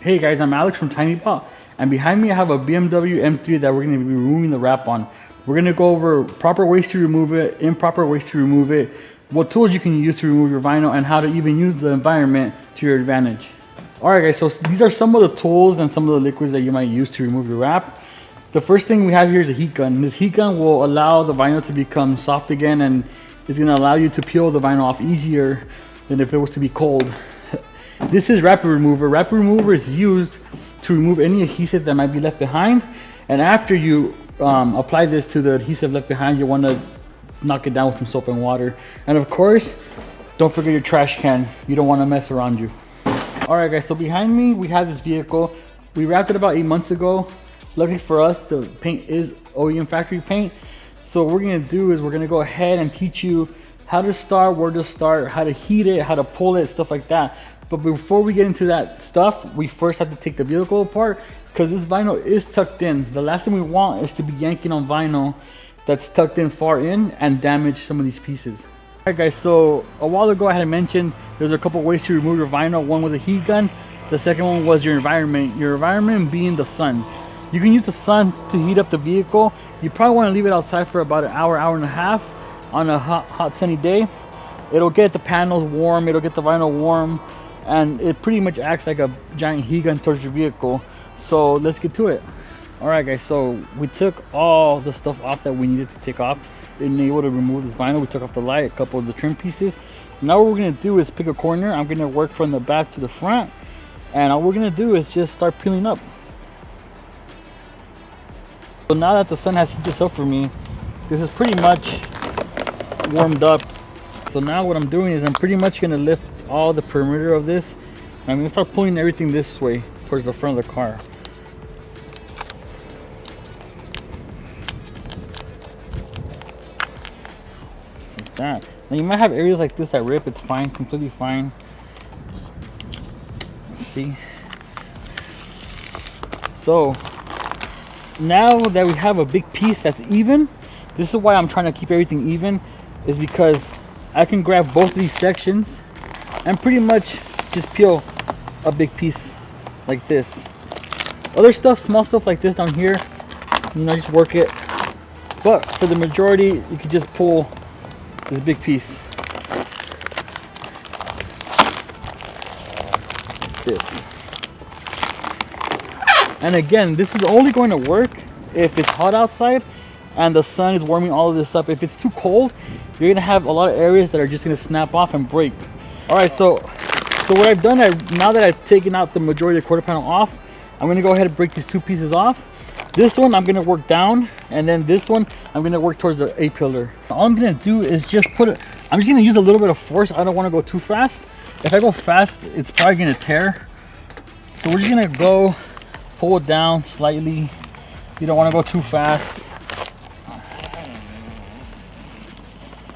Hey guys, I'm Alex from Tinybot, and behind me I have a BMW M3 that we're going to be removing the wrap on. We're going to go over proper ways to remove it, improper ways to remove it, what tools you can use to remove your vinyl, and how to even use the environment to your advantage. Alright guys, so these are some of the tools and some of the liquids that you might use to remove your wrap. The first thing we have here is a heat gun. This heat gun will allow the vinyl to become soft again, and it's going to allow you to peel the vinyl off easier than if it was to be cold. This is rapid remover. Rapid remover is used to remove any adhesive that might be left behind, and after you apply this to the adhesive left behind, you want to knock it down with some soap and water. And of course, don't forget your trash can. You don't want to mess around you. Alright guys, so behind me we have this vehicle. We wrapped it about 8 months ago. Luckily for us, the paint is OEM factory paint. So what we're going to do is we're going to go ahead and teach you how to start, where to start, how to heat it, how to pull it, stuff like that. But before we get into that stuff, we first have to take the vehicle apart, because this vinyl is tucked in. The last thing we want is to be yanking on vinyl that's tucked in far in and damage some of these pieces. Alright guys, so a while ago I had mentioned there's a couple ways to remove your vinyl. One was a heat gun. The second one was your environment. Your environment being the sun. You can use the sun to heat up the vehicle. You probably want to leave it outside for about an hour, hour and a half on a hot sunny day. It'll get the panels warm, it'll get the vinyl warm, and it pretty much acts like a giant heat gun towards your vehicle. So let's get to it. Alright guys, so we took all the stuff off that we needed to take off and able to remove this vinyl. We took off the light, a couple of the trim pieces. Now what we're going to do is pick a corner. I'm going to work from the back to the front, and all we're going to do is just start peeling up. So now that the sun has heated this up for me, this is pretty much warmed up. So now what I'm doing is I'm pretty much going to lift all the perimeter of this. I'm going to start pulling everything this way towards the front of the car. Just like that. Now you might have areas like this that rip. It's fine, completely fine. Let's see. So now that we have a big piece that's even, this is why I'm trying to keep everything even, is because I can grab both of these sections and pretty much just peel a big piece like this. Other stuff, small stuff like this down here, you know, just work it. But for the majority, you can just pull this big piece. Like this. And again, this is only going to work if it's hot outside and the sun is warming all of this up. If it's too cold, you're gonna have a lot of areas that are just gonna snap off and break. All right, so what I've done, now that I've taken out the majority of the quarter panel off, I'm gonna go ahead and break these two pieces off. This one I'm gonna work down, and then this one I'm gonna work towards the A-pillar. All I'm gonna do is just I'm just gonna use a little bit of force. I don't wanna go too fast. If I go fast, it's probably gonna tear. So we're just gonna go pull it down slightly. You don't wanna go too fast.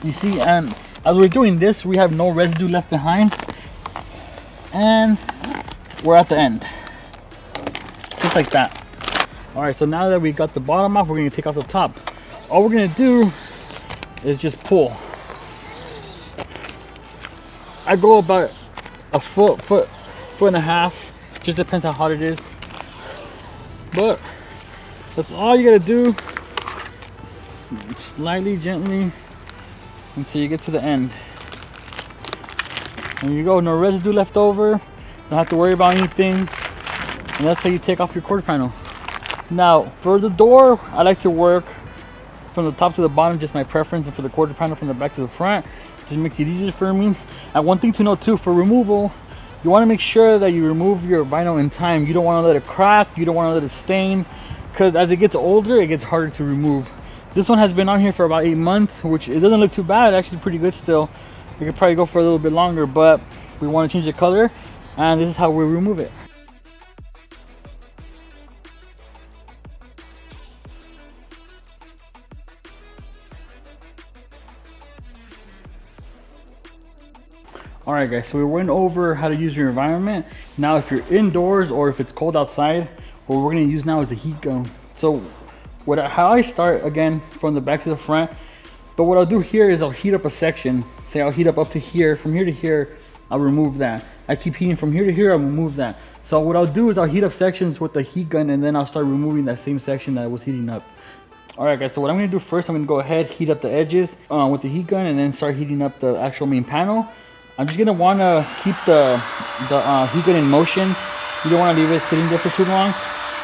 You see, and as we're doing this, we have no residue left behind, and we're at the end, just like that. All right, so now that we got the bottom off, we're going to take off the top. All we're going to do is just pull. I go about a foot and a half, just depends how hot it is, but that's all you got to do. Slightly, gently, until you get to the end. There you go, no residue left over, don't have to worry about anything, and that's how you take off your quarter panel. Now for the door, I like to work from the top to the bottom, just my preference, and for the quarter panel from the back to the front, just makes it easier for me. And one thing to note too, for removal, you want to make sure that you remove your vinyl in time. You don't want to let it crack, you don't want to let it stain, because as it gets older, it gets harder to remove. This one has been on here for about 8 months, which it doesn't look too bad, actually pretty good still. We could probably go for a little bit longer, but we want to change the color, and this is how we remove it. Alright guys, so we went over how to use your environment. Now if you're indoors or if it's cold outside, what we're going to use now is a heat gun. So how I start, again, from the back to the front, but what I'll do here is I'll heat up a section. Say I'll heat up to here, from here to here, I'll remove that. I keep heating from here to here, I'll remove that. So what I'll do is I'll heat up sections with the heat gun, and then I'll start removing that same section that I was heating up. Alright guys, so what I'm going to do first, I'm going to go ahead, heat up the edges with the heat gun, and then start heating up the actual main panel. I'm just going to want to keep the heat gun in motion. You don't want to leave it sitting there for too long.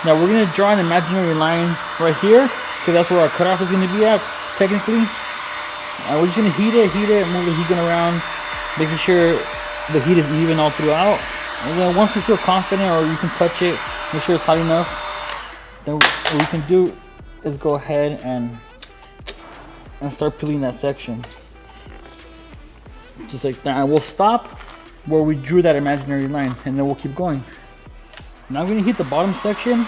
Now we're going to draw an imaginary line right here, because that's where our cutoff is going to be at, technically. We're just going to heat it, move the heat gun around, making sure the heat is even all throughout. And then once we feel confident, or you can touch it, make sure it's hot enough, then what we can do is go ahead and start peeling that section. Just like that. And we'll stop where we drew that imaginary line, and then we'll keep going. Now I'm going to heat the bottom section.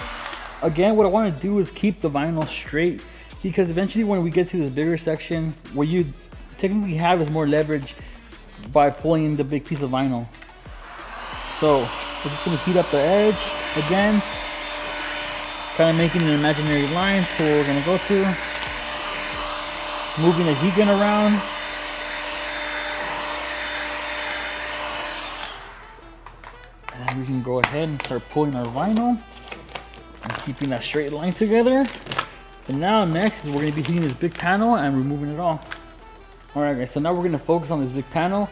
Again, what I want to do is keep the vinyl straight, because eventually when we get to this bigger section, what you technically have is more leverage by pulling the big piece of vinyl. So we're just going to heat up the edge again, kind of making an imaginary line to where we're going to go to, moving the heat gun around. And then we can go ahead and start pulling our vinyl and keeping that straight line together. And now next is we're going to be heating this big panel and removing it all. Alright guys, so now we're going to focus on this big panel.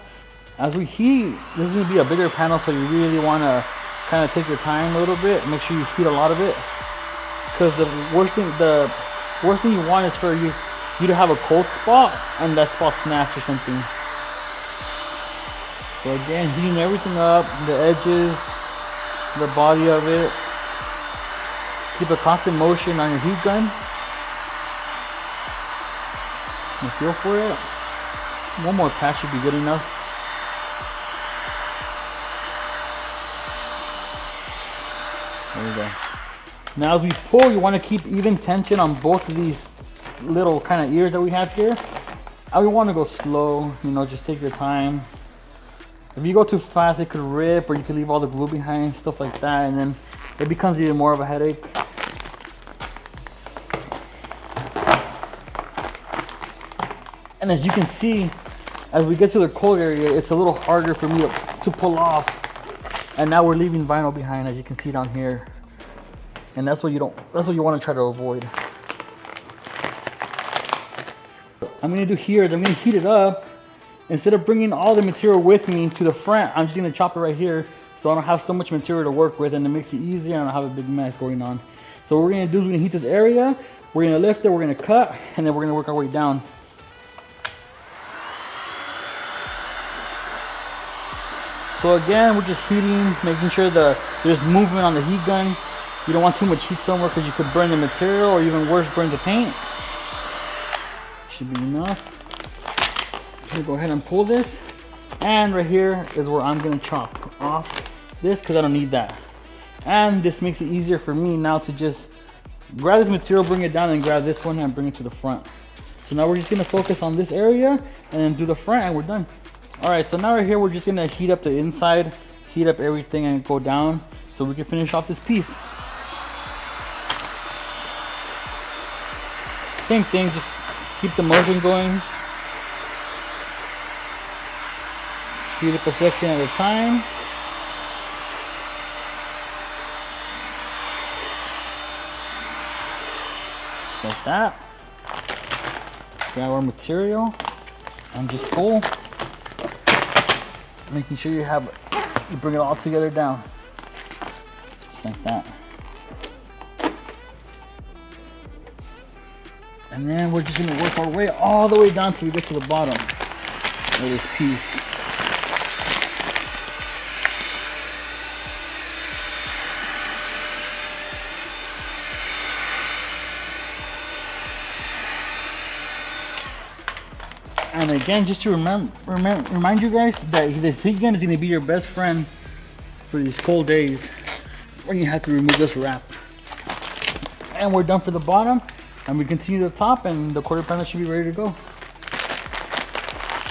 As we heat, this is going to be a bigger panel, so you really want to kind of take your time a little bit. Make sure you heat a lot of it, because the worst thing you want is for you to have a cold spot and that spot snaps or something. So again, heating everything up, the edges, the body of it. Keep a constant motion on your heat gun. And feel for it. One more pass should be good enough. There we go. Now as we pull, you want to keep even tension on both of these little kind of ears that we have here. I would want to go slow, you know, just take your time. If you go too fast, it could rip, or you could leave all the glue behind, stuff like that, and then it becomes even more of a headache. And as you can see, as we get to the cold area, it's a little harder for me to pull off. And now we're leaving vinyl behind, as you can see down here. And that's what you want to try to avoid. I'm going to do here is I'm going to heat it up. Instead of bringing all the material with me to the front, I'm just going to chop it right here, so I don't have so much material to work with, and it makes it easier and I don't have a big mess going on. So what we're going to do is we're going to heat this area, we're going to lift it, we're going to cut, and then we're going to work our way down. So again, we're just heating, making sure there's movement on the heat gun. You don't want too much heat somewhere, because you could burn the material, or even worse, burn the paint. Should be enough. I'm gonna go ahead and pull this, and right here is where I'm gonna chop off this, because I don't need that. And this makes it easier for me now to just grab this material, bring it down, and grab this one and bring it to the front. So now we're just gonna focus on this area and then do the front, and we're done. All right, so now right here, we're just gonna heat up the inside, heat up everything, and go down so we can finish off this piece. Same thing, just keep the motion going. Heat up a section at a time. Like that. Grab our material and just pull. Making sure you bring it all together down. Just like that. And then we're just gonna work our way all the way down till we get to the bottom of this piece. And again, just to remind you guys that this heat gun is going to be your best friend for these cold days when you have to remove this wrap. And we're done for the bottom, and we continue the top, and the quarter panel should be ready to go.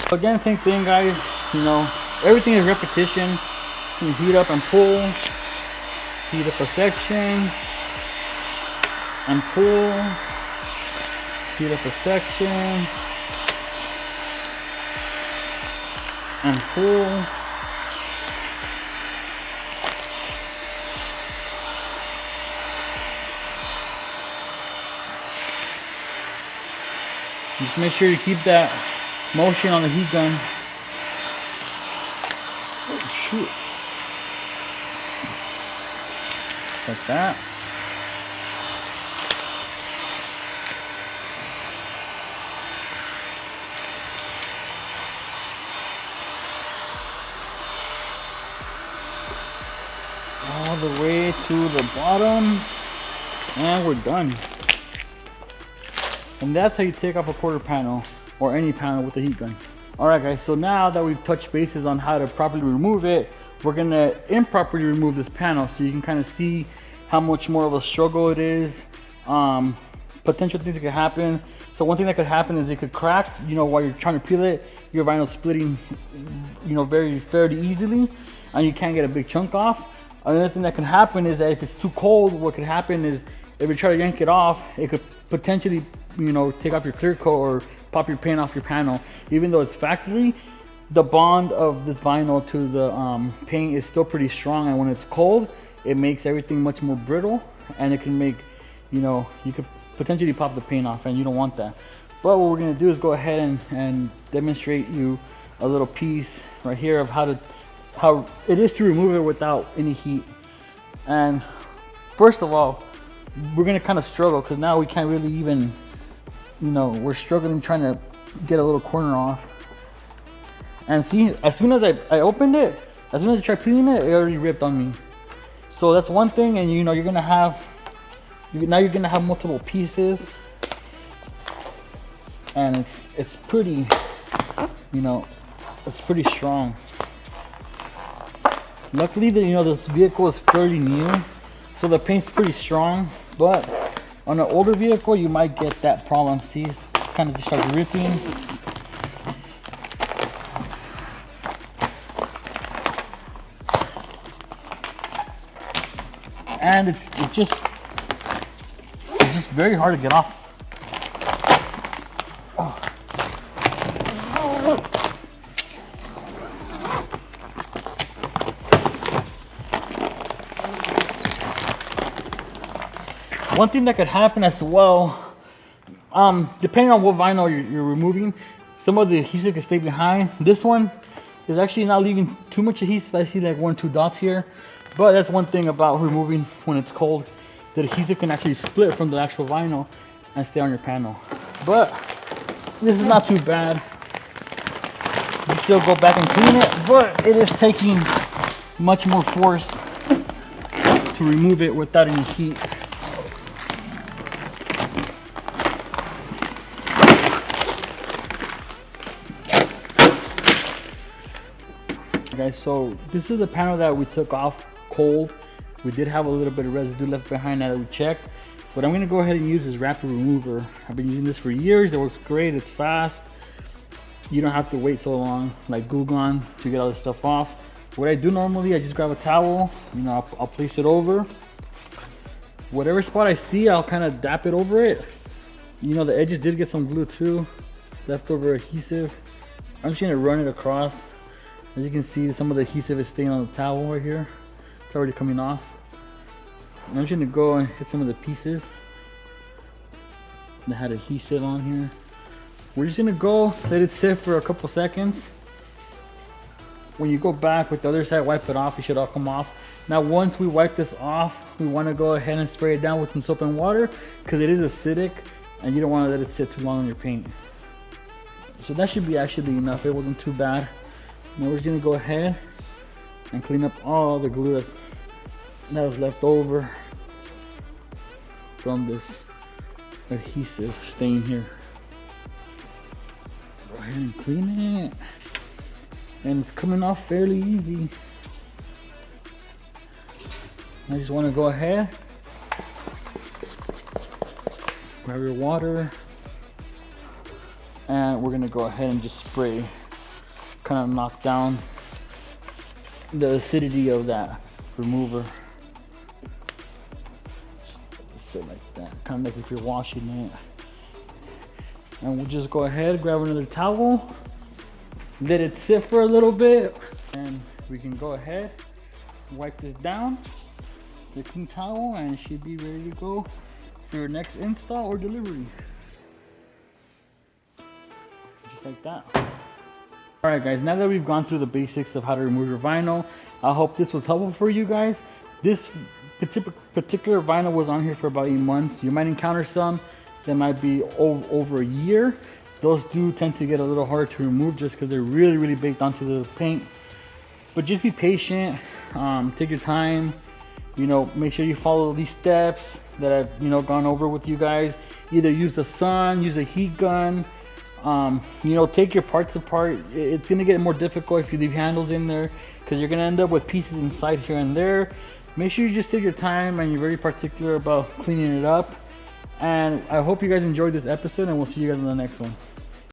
So again, same thing, guys. You know, everything is repetition. You heat up and pull, heat up a section, and pull, heat up a section, and pull, Just make sure you keep that motion on the heat gun. Oh shoot. Just like that. All the way to the bottom, and we're done. And that's how you take off a quarter panel or any panel with a heat gun. All right guys, so now that we've touched bases on how to properly remove it, we're gonna improperly remove this panel so you can kind of see how much more of a struggle it is. Potential things that could happen. So one thing that could happen is it could crack, you know, while you're trying to peel it, your vinyl splitting, you know, fairly easily, and you can't get a big chunk off. Another thing that can happen is that if it's too cold, what could happen is if you try to yank it off, it could potentially, you know, take off your clear coat or pop your paint off your panel. Even though it's factory, the bond of this vinyl to the paint is still pretty strong, and when it's cold, it makes everything much more brittle, and it can make, you know, you could potentially pop the paint off, and you don't want that. But what we're gonna do is go ahead and demonstrate you a little piece right here of how it is to remove it without any heat. And first of all, we're gonna kind of struggle because now we can't really even, you know, we're struggling trying to get a little corner off. And see, as soon as I opened it, as soon as I tried peeling it, it already ripped on me. So that's one thing, and you know, you're gonna have multiple pieces, and it's pretty, you know, it's pretty strong. Luckily, that, you know, this vehicle is fairly new, so the paint's pretty strong. But on an older vehicle, you might get that problem. See, it's kind of just like ripping. And it's just very hard to get off. One thing that could happen as well, depending on what vinyl you're removing, some of the adhesive can stay behind. This one is actually not leaving too much adhesive. I see like 1 or 2 dots here, but that's one thing about removing when it's cold. The adhesive can actually split from the actual vinyl and stay on your panel. But this is not too bad. You still go back and clean it, but it is taking much more force to remove it without any heat. Guys, so this is the panel that we took off cold. We did have a little bit of residue left behind that we checked, but I'm gonna go ahead and use this rapid remover. I've been using this for years. It works great. It's fast. You don't have to wait so long like glue gun to get all this stuff off. What I do normally, I just grab a towel, you know, I'll place it over whatever spot I see. I'll kind of dap it over it. You know, the edges did get some glue too, leftover adhesive. I'm just gonna run it across. As you can see, some of the adhesive is staying on the towel right here. It's already coming off. And I'm just gonna go and hit some of the pieces that had adhesive on here. We're just gonna go let it sit for a couple seconds. When you go back with the other side, wipe it off. It should all come off. Now, once we wipe this off, we want to go ahead and spray it down with some soap and water because it is acidic, and you don't want to let it sit too long on your paint. So that should be actually enough. It wasn't too bad. Now we're just gonna go ahead and clean up all the glue that was left over from this adhesive stain here. Go ahead and clean it, and it's coming off fairly easy. I just want to go ahead, grab your water, and we're gonna go ahead and just spray, kind of knock down the acidity of that remover. Sit like that, kind of like if you're washing it. And we'll just go ahead, grab another towel, let it sit for a little bit, and we can go ahead, wipe this down with a clean towel, and it should be ready to go for your next install or delivery. just like that. All right, guys, now that we've gone through the basics of how to remove your vinyl, I hope this was helpful for you guys. This particular vinyl was on here for about 8 months. You might encounter some that might be over a year. Those do tend to get a little harder to remove just because they're really baked onto the paint. But just be patient, take your time, you know, make sure you follow these steps that I've, you know, gone over with you guys. Either use the sun, use a heat gun, you know, take your parts apart. It's gonna get more difficult if you leave handles in there because you're gonna end up with pieces inside here and there. Make sure you just take your time and you're very particular about cleaning it up. And I hope you guys enjoyed this episode, and we'll see you guys in the next one.